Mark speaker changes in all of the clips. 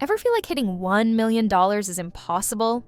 Speaker 1: Ever feel like hitting $1 million is impossible?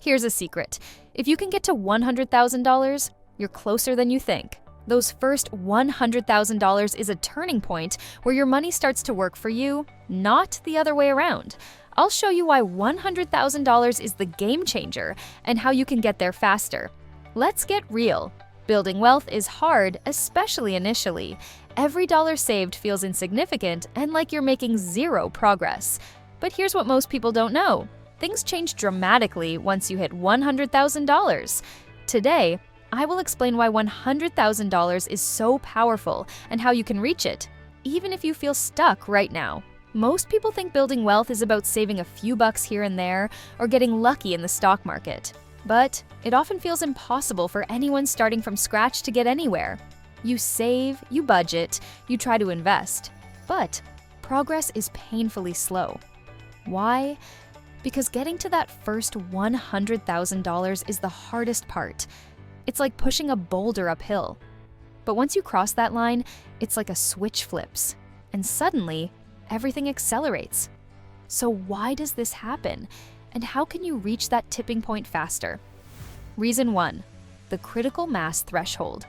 Speaker 1: Here's a secret. If you can get to $100,000, you're closer than you think. Those first $100,000 is a turning point where your money starts to work for you, not the other way around. I'll show you why $100,000 is the game changer and how you can get there faster. Let's get real. Building wealth is hard, especially initially. Every dollar saved feels insignificant and like you're making zero progress. But here's what most people don't know. Things change dramatically once you hit $100,000. Today, I will explain why $100,000 is so powerful and how you can reach it, even if you feel stuck right now. Most people think building wealth is about saving a few bucks here and there or getting lucky in the stock market. But it often feels impossible for anyone starting from scratch to get anywhere. You save, you budget, you try to invest, but progress is painfully slow. Why? Because getting to that first $100,000 is the hardest part. It's like pushing a boulder uphill. But once you cross that line, it's like a switch flips, and suddenly, everything accelerates. So why does this happen? And how can you reach that tipping point faster? Reason 1, the critical mass threshold.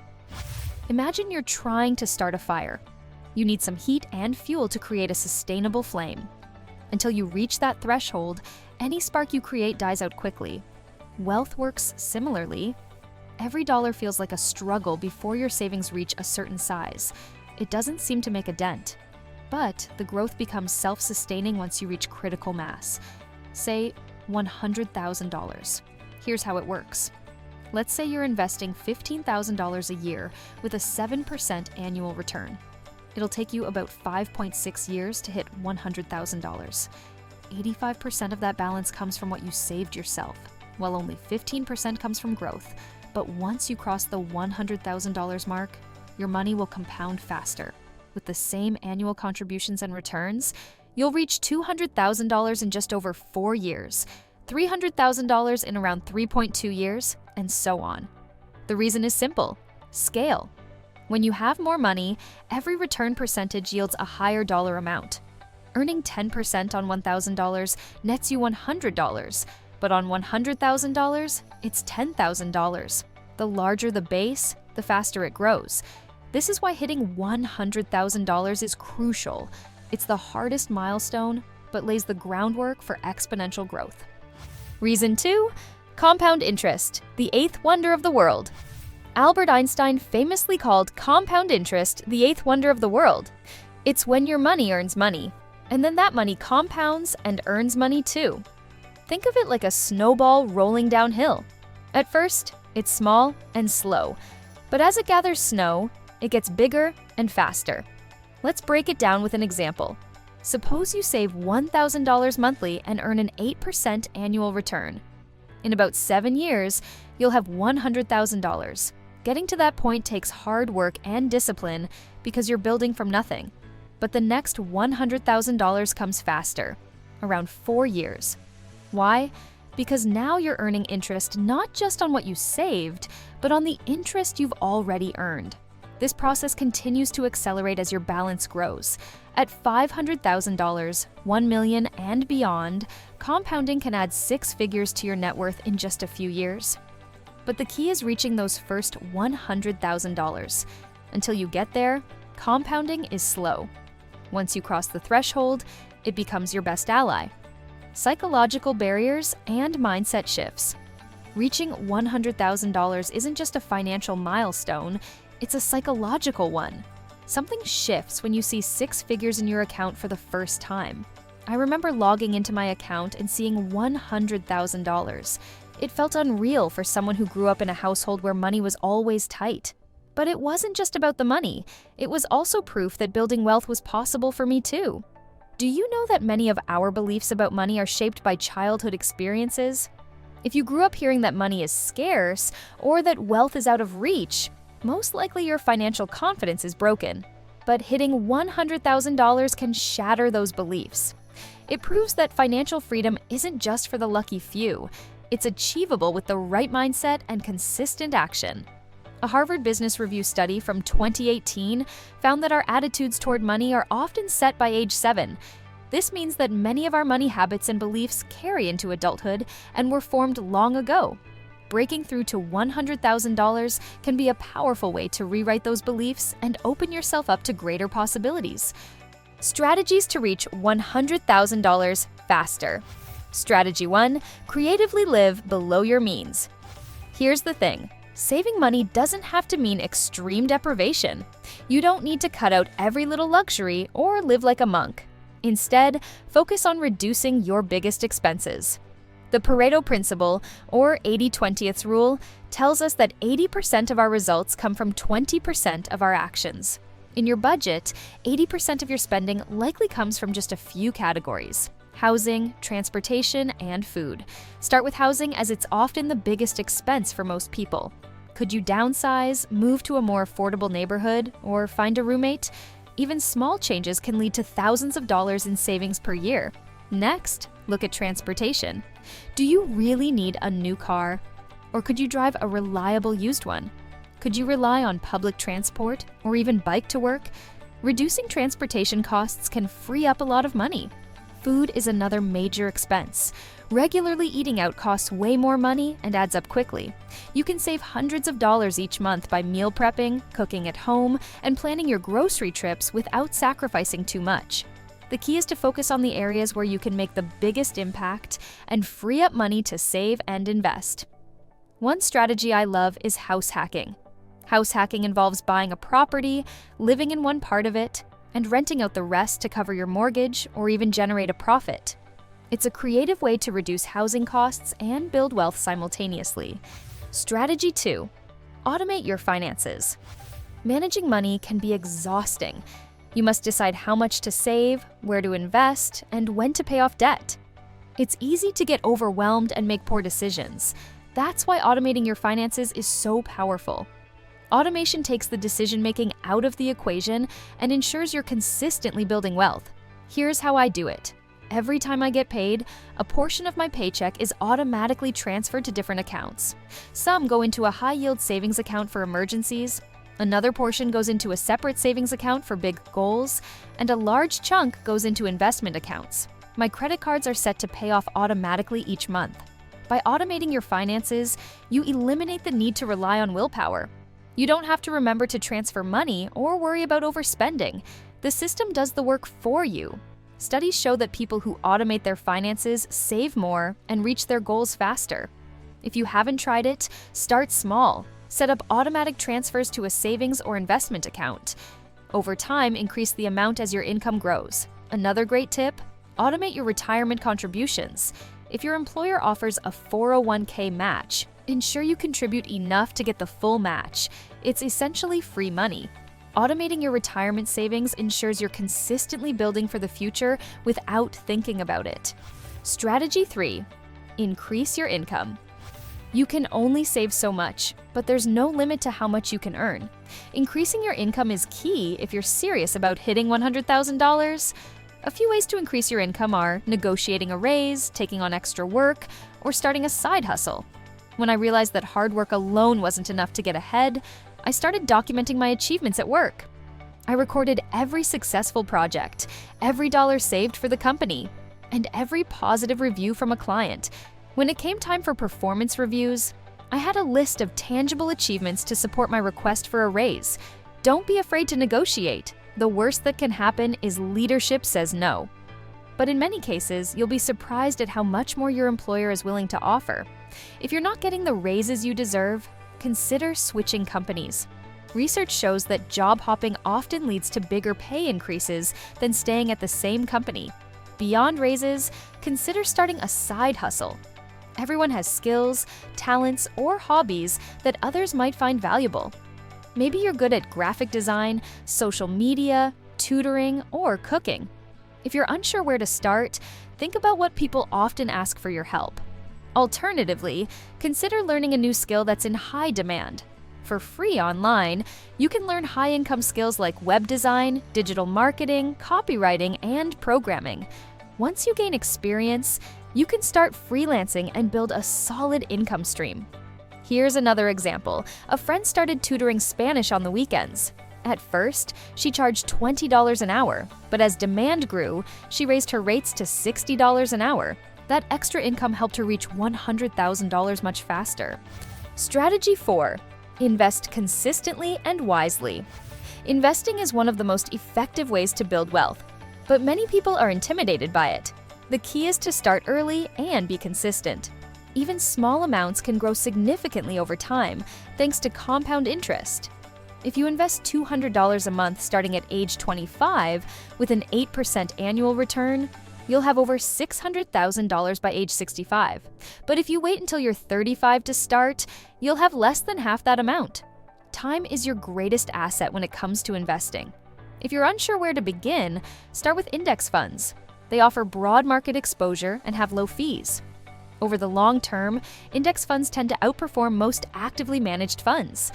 Speaker 1: Imagine you're trying to start a fire. You need some heat and fuel to create a sustainable flame. Until you reach that threshold, any spark you create dies out quickly. Wealth works similarly. Every dollar feels like a struggle before your savings reach a certain size. It doesn't seem to make a dent. But the growth becomes self-sustaining once you reach critical mass. Say $100,000. Here's how it works. Let's say you're investing $15,000 a year with a 7% annual return. It'll take you about 5.6 years to hit $100,000. 85% of that balance comes from what you saved yourself, while only 15% comes from growth. But once you cross the $100,000 mark, your money will compound faster. With the same annual contributions and returns, you'll reach $200,000 in just over 4 years, $300,000 in around 3.2 years, and so on. The reason is simple: scale. When you have more money, every return percentage yields a higher dollar amount. Earning 10% on $1,000 nets you $100, but on $100,000, it's $10,000. The larger the base, the faster it grows. This is why hitting $100,000 is crucial. It's the hardest milestone, but lays the groundwork for exponential growth. Reason 2, compound interest, the eighth wonder of the world. Albert Einstein famously called compound interest the eighth wonder of the world. It's when your money earns money, and then that money compounds and earns money too. Think of it like a snowball rolling downhill. At first, it's small and slow, but as it gathers snow, it gets bigger and faster. Let's break it down with an example. Suppose you save $1,000 monthly and earn an 8% annual return. In about 7 years, you'll have $100,000. Getting to that point takes hard work and discipline because you're building from nothing. But the next $100,000 comes faster, around 4 years. Why? Because now you're earning interest not just on what you saved, but on the interest you've already earned. This process continues to accelerate as your balance grows. At $500,000, $1 million, and beyond, compounding can add 6 figures to your net worth in just a few years. But the key is reaching those first $100,000. Until you get there, compounding is slow. Once you cross the threshold, it becomes your best ally. Psychological barriers and mindset shifts. Reaching $100,000 isn't just a financial milestone, it's a psychological one. Something shifts when you see 6 figures in your account for the first time. I remember logging into my account and seeing $100,000. It felt unreal for someone who grew up in a household where money was always tight. But it wasn't just about the money. It was also proof that building wealth was possible for me too. Do you know that many of our beliefs about money are shaped by childhood experiences? If you grew up hearing that money is scarce or that wealth is out of reach, most likely your financial confidence is broken. But hitting $100,000 can shatter those beliefs. It proves that financial freedom isn't just for the lucky few. It's achievable with the right mindset and consistent action. A Harvard Business Review study from 2018 found that our attitudes toward money are often set by age 7. This means that many of our money habits and beliefs carry into adulthood and were formed long ago. Breaking through to $100,000 can be a powerful way to rewrite those beliefs and open yourself up to greater possibilities. Strategies to reach $100,000 faster. Strategy 1. Creatively live below your means. Here's the thing. Saving money doesn't have to mean extreme deprivation. You don't need to cut out every little luxury or live like a monk. Instead, focus on reducing your biggest expenses. The Pareto principle, or 80-20th rule, tells us that 80% of our results come from 20% of our actions. In your budget, 80% of your spending likely comes from just a few categories: housing, transportation, and food. Start with housing, as it's often the biggest expense for most people. Could you downsize, move to a more affordable neighborhood, or find a roommate? Even small changes can lead to thousands of dollars in savings per year. Next, look at transportation. Do you really need a new car? Or could you drive a reliable used one? Could you rely on public transport or even bike to work? Reducing transportation costs can free up a lot of money. Food is another major expense. Regularly eating out costs way more money and adds up quickly. You can save hundreds of dollars each month by meal prepping, cooking at home, and planning your grocery trips without sacrificing too much. The key is to focus on the areas where you can make the biggest impact and free up money to save and invest. One strategy I love is house hacking. House hacking involves buying a property, living in one part of it, and renting out the rest to cover your mortgage or even generate a profit. It's a creative way to reduce housing costs and build wealth simultaneously. Strategy 2. Automate your finances. Managing money can be exhausting. You must decide how much to save, where to invest, and when to pay off debt. It's easy to get overwhelmed and make poor decisions. That's why automating your finances is so powerful. Automation takes the decision-making out of the equation and ensures you're consistently building wealth. Here's how I do it. Every time I get paid, a portion of my paycheck is automatically transferred to different accounts. Some go into a high-yield savings account for emergencies, another portion goes into a separate savings account for big goals, and a large chunk goes into investment accounts. My credit cards are set to pay off automatically each month. By automating your finances, you eliminate the need to rely on willpower. You don't have to remember to transfer money or worry about overspending. The system does the work for you. Studies show that people who automate their finances save more and reach their goals faster. If you haven't tried it, start small. Set up automatic transfers to a savings or investment account. Over time, increase the amount as your income grows. Another great tip: automate your retirement contributions. If your employer offers a 401k match, ensure you contribute enough to get the full match. It's essentially free money. Automating your retirement savings ensures you're consistently building for the future without thinking about it. Strategy 3. Increase your income. You can only save so much, but there's no limit to how much you can earn. Increasing your income is key if you're serious about hitting $100,000. A few ways to increase your income are negotiating a raise, taking on extra work, or starting a side hustle. When I realized that hard work alone wasn't enough to get ahead, I started documenting my achievements at work. I recorded every successful project, every dollar saved for the company, and every positive review from a client. When it came time for performance reviews, I had a list of tangible achievements to support my request for a raise. Don't be afraid to negotiate. The worst that can happen is leadership says no. But in many cases, you'll be surprised at how much more your employer is willing to offer. If you're not getting the raises you deserve, consider switching companies. Research shows that job hopping often leads to bigger pay increases than staying at the same company. Beyond raises, consider starting a side hustle. Everyone has skills, talents, or hobbies that others might find valuable. Maybe you're good at graphic design, social media, tutoring, or cooking. If you're unsure where to start, think about what people often ask for your help. Alternatively, consider learning a new skill that's in high demand. For free online, you can learn high-income skills like web design, digital marketing, copywriting, and programming. Once you gain experience, you can start freelancing and build a solid income stream. Here's another example. A friend started tutoring Spanish on the weekends. At first, she charged $20 an hour, but as demand grew, she raised her rates to $60 an hour. That extra income helped her reach $100,000 much faster. Strategy 4. Invest consistently and wisely. Investing is one of the most effective ways to build wealth, but many people are intimidated by it. The key is to start early and be consistent. Even small amounts can grow significantly over time, thanks to compound interest. If you invest $200 a month starting at age 25 with an 8% annual return, you'll have over $600,000 by age 65. But if you wait until you're 35 to start, you'll have less than half that amount. Time is your greatest asset when it comes to investing. If you're unsure where to begin, start with index funds. They offer broad market exposure and have low fees. Over the long term, index funds tend to outperform most actively managed funds.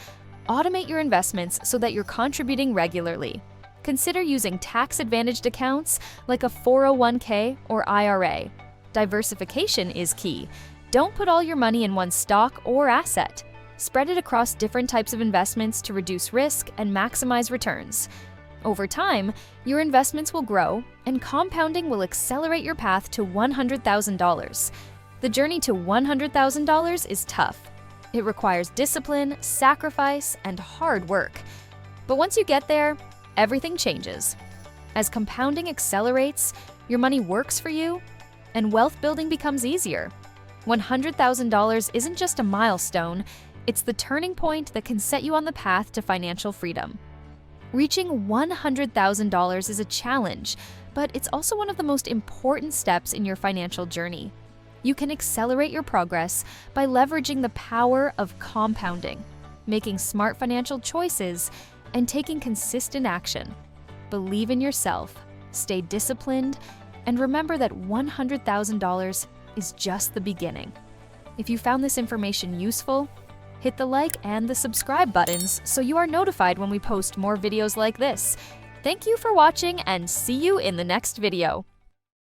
Speaker 1: Automate your investments so that you're contributing regularly. Consider using tax-advantaged accounts like a 401k or IRA. Diversification is key. Don't put all your money in one stock or asset. Spread it across different types of investments to reduce risk and maximize returns. Over time, your investments will grow, and compounding will accelerate your path to $100,000. The journey to $100,000 is tough. It requires discipline, sacrifice, and hard work. But once you get there, everything changes. As compounding accelerates, your money works for you, and wealth building becomes easier. $100,000 isn't just a milestone, it's the turning point that can set you on the path to financial freedom. Reaching $100,000 is a challenge, but it's also one of the most important steps in your financial journey. You can accelerate your progress by leveraging the power of compounding, making smart financial choices, and taking consistent action. Believe in yourself, stay disciplined, and remember that $100,000 is just the beginning. If you found this information useful, hit the like and the subscribe buttons so you are notified when we post more videos like this. Thank you for watching and see you in the next video.